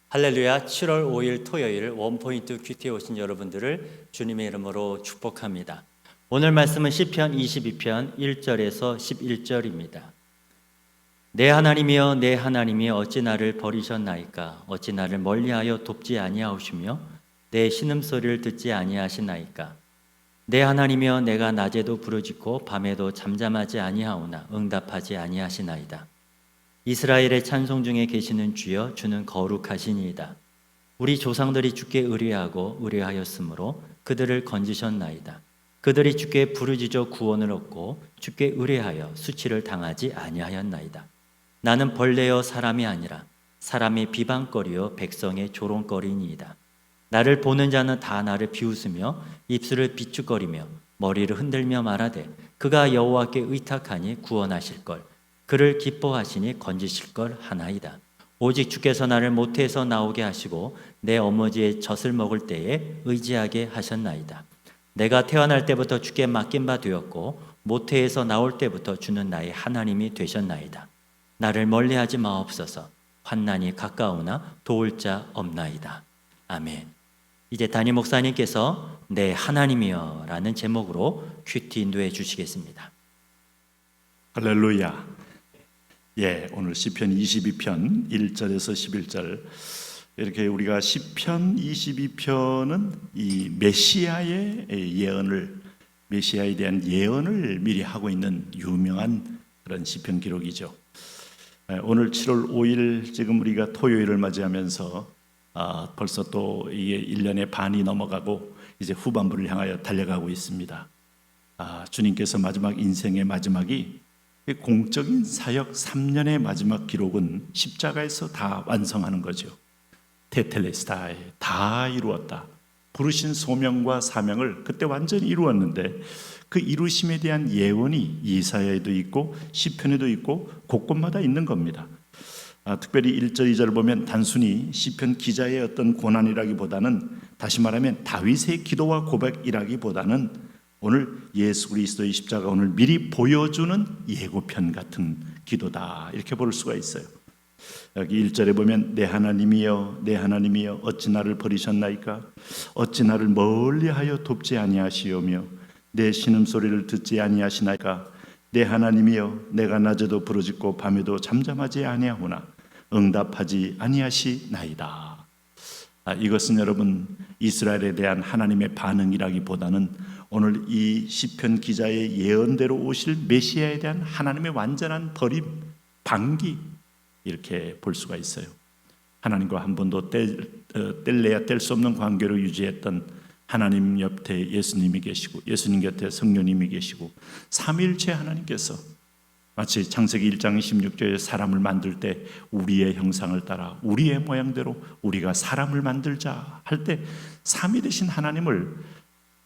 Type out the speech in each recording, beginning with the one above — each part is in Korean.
할렐루야. 7월 5일 토요일 원포인트 큐티에 오신 여러분들을 주님의 이름으로 축복합니다. 오늘 말씀은 시편 22편 1절에서 11절입니다. 내 하나님이여 내 하나님이 어찌 나를 버리셨나이까? 어찌 나를 멀리하여 돕지 아니하시며 내 신음소리를 듣지 아니하시나이까? 내 하나님이여 내가 낮에도 부르짖고 밤에도 잠잠하지 아니하오나 응답하지 아니하시나이다. 이스라엘의 찬송 중에 계시는 주여, 주는 거룩하시니이다. 우리 조상들이 주께 의뢰하고 의뢰하였으므로 그들을 건지셨나이다. 그들이 주께 부르짖어 구원을 얻고 주께 의뢰하여 수치를 당하지 아니하였나이다. 나는 벌레여 사람이 아니라 사람의 비방거리요 백성의 조롱거리니이다. 나를 보는 자는 다 나를 비웃으며 입술을 비축거리며 머리를 흔들며 말하되 그가 여호와께 의탁하니 구원하실걸. 그를 기뻐하시니 건지실 걸 하나이다. 오직 주께서 나를 모태에서 나오게 하시고 내 어머니의 젖을 먹을 때에 의지하게 하셨나이다. 내가 태어날 때부터 주께 맡긴 바 되었고 모태에서 나올 때부터 주는 나의 하나님이 되셨나이다. 나를 멀리하지 마옵소서. 환난이 가까우나 도울 자 없나이다. 아멘. 이제 담임 목사님께서 내 하나님이여 라는 제목으로 큐티 인도해 주시겠습니다. 할렐루야. 오늘 시편 22편 1절에서 11절, 이렇게 우리가 시편 22편은 이 메시아의 예언을, 메시아에 대한 예언을 미리 하고 있는 유명한 그런 시편 기록이죠. 오늘 7월 5일 지금 우리가 토요일을 맞이하면서 벌써 또 이게 1년의 반이 넘어가고 이제 후반부를 향하여 달려가고 있습니다. 주님께서 마지막 인생의 마지막이 공적인 사역 3년의 마지막 기록은 십자가에서 다 완성하는 거죠. 테텔레스타이, 다 이루었다. 부르신 소명과 사명을 그때 완전히 이루었는데 그 이루심에 대한 예언이 이사야에도 있고 시편에도 있고 곳곳마다 있는 겁니다. 특별히 1절, 2절을 보면 단순히 시편 기자의 어떤 고난이라기보다는, 다시 말하면 다윗의 기도와 고백이라기보다는 오늘 예수 그리스도의 십자가 오늘 미리 보여주는 예고편 같은 기도다, 이렇게 볼 수가 있어요. 여기 1절에 보면 내 하나님이여 내 하나님이여 어찌 나를 버리셨나이까? 어찌 나를 멀리하여 돕지 아니하시오며 내 신음소리를 듣지 아니하시나이까? 내 하나님이여 내가 낮에도 부르짖고 밤에도 잠잠하지 아니하오나 응답하지 아니하시나이다. 이것은 여러분 이스라엘에 대한 하나님의 반응이라기보다는 오늘 이 시편 기자의 예언대로 오실 메시아에 대한 하나님의 완전한 버림, 방기, 이렇게 볼 수가 있어요. 하나님과 한 번도 뗄래야 뗄 수 없는 관계로 유지했던 하나님 옆에 예수님이 계시고 예수님 곁에 성령님이 계시고 삼위일체 하나님께서 마치 창세기 1장 16절에 사람을 만들 때 우리의 형상을 따라 우리의 모양대로 우리가 사람을 만들자 할 때 삼위 되신 하나님을,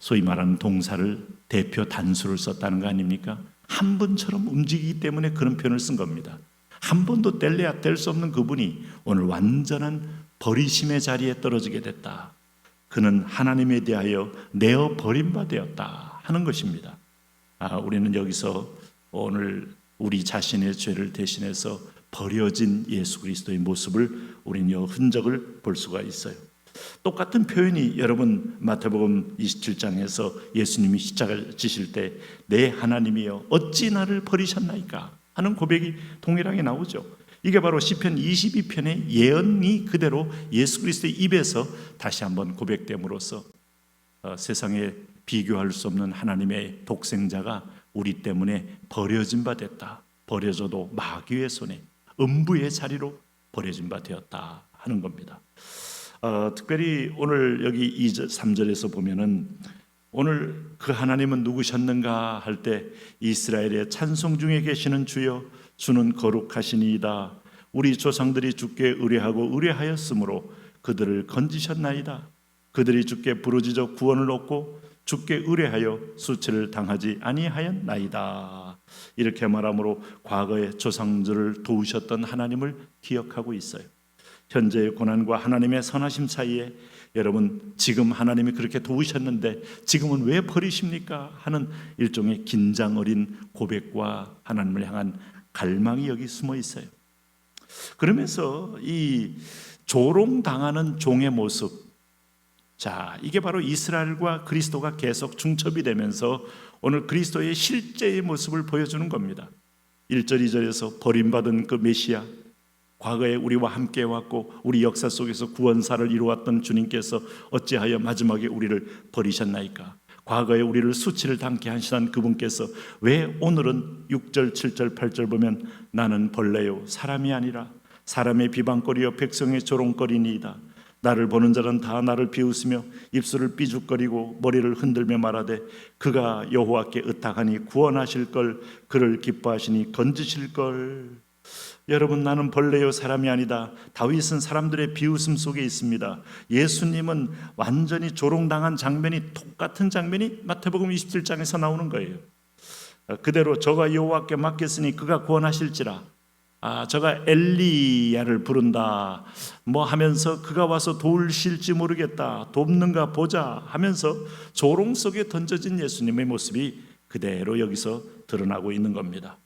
소위 말하는 동사를 대표 단수를 썼다는 거 아닙니까? 한 분처럼 움직이기 때문에 그런 표현을 쓴 겁니다. 한 번도 뗄래야 뗄 수 없는 그분이 오늘 완전한 버리심의 자리에 떨어지게 됐다. 그는 하나님에 대하여 내어 버림바 되었다 하는 것입니다. 우리는 여기서 오늘 우리 자신의 죄를 대신해서 버려진 예수 그리스도의 모습을, 우리는 이 흔적을 볼 수가 있어요. 똑같은 표현이 여러분 마태복음 27장에서 예수님이 십자가를 지실 때 내 하나님이여 어찌 나를 버리셨나이까 하는 고백이 동일하게 나오죠. 이게 바로 시편 22편의 예언이 그대로 예수 그리스도의 입에서 다시 한번 고백됨으로써 세상에 비교할 수 없는 하나님의 독생자가 우리 때문에 버려진 바 됐다. 버려져도 마귀의 손에 음부의 자리로 버려진 바 되었다 하는 겁니다. 특별히 오늘 여기 2절, 3절에서 보면은 오늘 그 하나님은 누구셨는가 할 때 이스라엘의 찬송 중에 계시는 주여, 주는 거룩하시니이다. 우리 조상들이 주께 의뢰하고 의뢰하였으므로 그들을 건지셨나이다. 그들이 주께 부르짖어 구원을 얻고 주께 의뢰하여 수치를 당하지 아니하였나이다. 이렇게 말함으로 과거의 조상들을 도우셨던 하나님을 기억하고 있어요. 현재의 고난과 하나님의 선하심 사이에 여러분 지금 하나님이 그렇게 도우셨는데 지금은 왜 버리십니까? 하는 일종의 긴장 어린 고백과 하나님을 향한 갈망이 여기 숨어 있어요. 그러면서 이 조롱당하는 종의 모습. 자, 이게 바로 이스라엘과 그리스도가 계속 중첩이 되면서 오늘 그리스도의 실제의 모습을 보여주는 겁니다. 1절 2절에서 버림받은 그 메시아, 과거에 우리와 함께 왔고 우리 역사 속에서 구원사를 이루었던 주님께서 어찌하여 마지막에 우리를 버리셨나이까? 과거에 우리를 수치를 당케 하시던 그분께서 왜 오늘은 6절 7절 8절 보면 나는 벌레요 사람이 아니라 사람의 비방거리요 백성의 조롱거리니이다. 나를 보는 자는 다 나를 비웃으며 입술을 삐죽거리고 머리를 흔들며 말하되 그가 여호와께 의탁하니 구원하실 걸, 그를 기뻐하시니 건지실 걸. 여러분, 나는 벌레요 사람이 아니다. 다윗은 사람들의 비웃음 속에 있습니다. 예수님은 완전히 조롱당한 장면이, 똑같은 장면이 마태복음 27장에서 나오는 거예요. 그대로 저가 여호와께 맡겼으니 그가 구원하실지라. 저가 엘리야를 부른다 뭐 하면서 그가 와서 도우실지 모르겠다, 돕는가 보자 하면서 조롱 속에 던져진 예수님의 모습이 그대로 여기서 드러나고 있는 겁니다.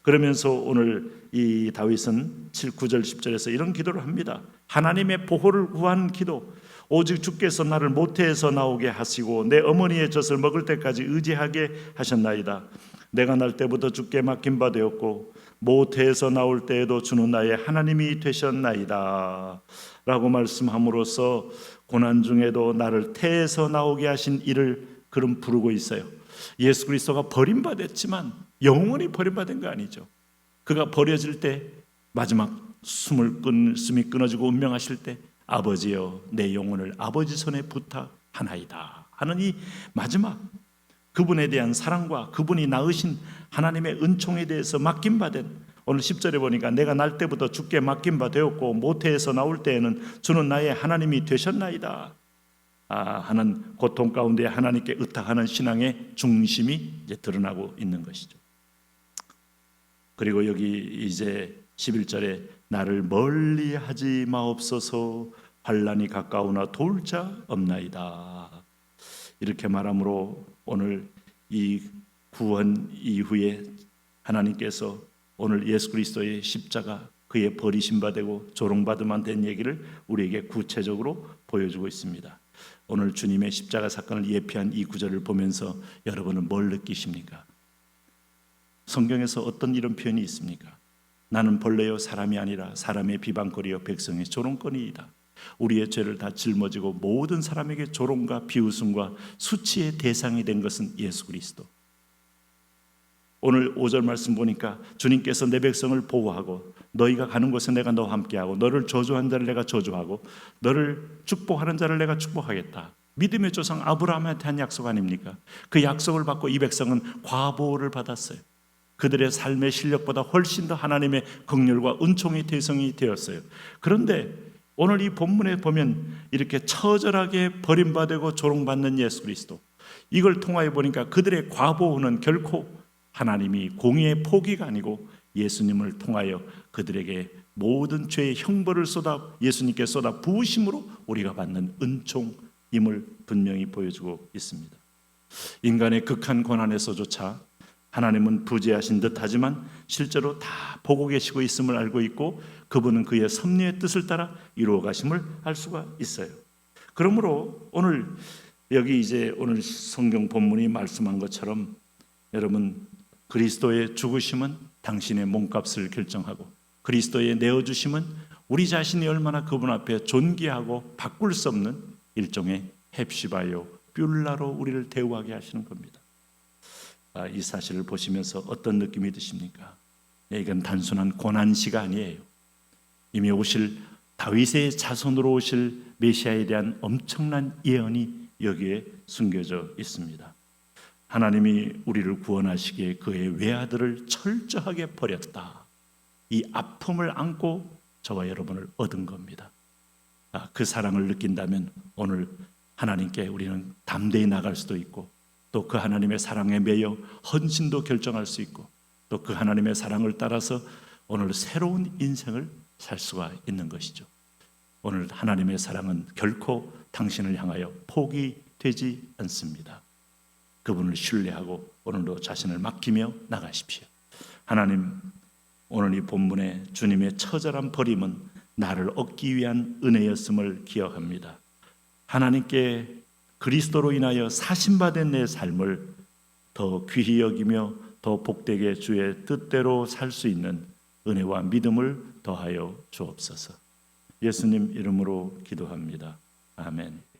그러면서 오늘 이 다윗은 7, 9절 10절에서 이런 기도를 합니다. 하나님의 보호를 구한 기도. 오직 주께서 나를 모태에서 나오게 하시고 내 어머니의 젖을 먹을 때까지 의지하게 하셨나이다. 내가 날 때부터 주께 맡긴 바 되었고 모태에서 나올 때에도 주는 나의 하나님이 되셨나이다 라고 말씀함으로써 고난 중에도 나를 태에서 나오게 하신 이를 그럼 부르고 있어요. 예수 그리스도가 버림받았지만 영원히 버림받은 거 아니죠. 그가 버려질 때 마지막 숨이 끊어지고 운명하실 때 아버지여 내 영혼을 아버지 손에 부탁하나이다 하는 이 마지막 그분에 대한 사랑과 그분이 낳으신 하나님의 은총에 대해서 맡김받은, 오늘 10절에 보니까 내가 날 때부터 주께 맡긴 바 되었고 모태에서 나올 때에는 주는 나의 하나님이 되셨나이다 하는 고통 가운데 하나님께 의탁하는 신앙의 중심이 이제 드러나고 있는 것이죠. 그리고 여기 이제 11절에 나를 멀리하지 마옵소서 환난이 가까우나 도울 자 없나이다 이렇게 말함으로 오늘 이 구원 이후에 하나님께서 오늘 예수 그리스도의 십자가, 그의 버리심 받고 조롱받음만 된 얘기를 우리에게 구체적으로 보여주고 있습니다. 오늘 주님의 십자가 사건을 예피한 이 구절을 보면서 여러분은 뭘 느끼십니까? 성경에서 어떤 이런 표현이 있습니까? 나는 벌레요 사람이 아니라 사람의 비방거리요 백성의 조롱거리이다. 우리의 죄를 다 짊어지고 모든 사람에게 조롱과 비웃음과 수치의 대상이 된 것은 예수 그리스도. 오늘 5절 말씀 보니까 주님께서 내 백성을 보호하고 너희가 가는 곳에 내가 너와 함께하고 너를 저주한 자를 내가 저주하고 너를 축복하는 자를 내가 축복하겠다. 믿음의 조상 아브라함한테 한 약속 아닙니까? 그 약속을 받고 이 백성은 과보호를 받았어요. 그들의 삶의 실력보다 훨씬 더 하나님의 긍휼과 은총의 대상이 되었어요. 그런데 오늘 이 본문에 보면 이렇게 처절하게 버림받고 조롱받는 예수 그리스도, 이걸 통하여 보니까 그들의 과보호는 결코 하나님이 공의의 포기가 아니고 예수님을 통하여 그들에게 모든 죄의 형벌을 예수님께 쏟아 부으심으로 우리가 받는 은총임을 분명히 보여주고 있습니다. 인간의 극한 고난에서조차 하나님은 부재하신 듯 하지만 실제로 다 보고 계시고 있음을 알고 있고 그분은 그의 섭리의 뜻을 따라 이루어 가심을 알 수가 있어요. 그러므로 오늘 여기 이제 오늘 성경 본문이 말씀한 것처럼 여러분, 그리스도의 죽으심은 당신의 몸값을 결정하고 그리스도의 내어주심은 우리 자신이 얼마나 그분 앞에 존귀하고 바꿀 수 없는 일종의 헵시바요 뷸라로 우리를 대우하게 하시는 겁니다. 이 사실을 보시면서 어떤 느낌이 드십니까? 이건 단순한 고난시가 아니에요. 이미 오실 다윗의 자손으로 오실 메시아에 대한 엄청난 예언이 여기에 숨겨져 있습니다. 하나님이 우리를 구원하시기에 그의 외아들을 철저하게 버렸다. 이 아픔을 안고 저와 여러분을 얻은 겁니다. 그 사랑을 느낀다면 오늘 하나님께 우리는 담대히 나갈 수도 있고 또 그 하나님의 사랑에 매여 헌신도 결정할 수 있고 또 그 하나님의 사랑을 따라서 오늘 새로운 인생을 살 수가 있는 것이죠. 오늘 하나님의 사랑은 결코 당신을 향하여 포기되지 않습니다. 그분을 신뢰하고 오늘도 자신을 맡기며 나가십시오. 하나님, 오늘 이 본문에 주님의 처절한 버림은 나를 얻기 위한 은혜였음을 기억합니다. 하나님께 그리스도로 인하여 사심받은 내 삶을 더 귀히 여기며 더 복되게 주의 뜻대로 살 수 있는 은혜와 믿음을 더하여 주옵소서. 예수님 이름으로 기도합니다. 아멘.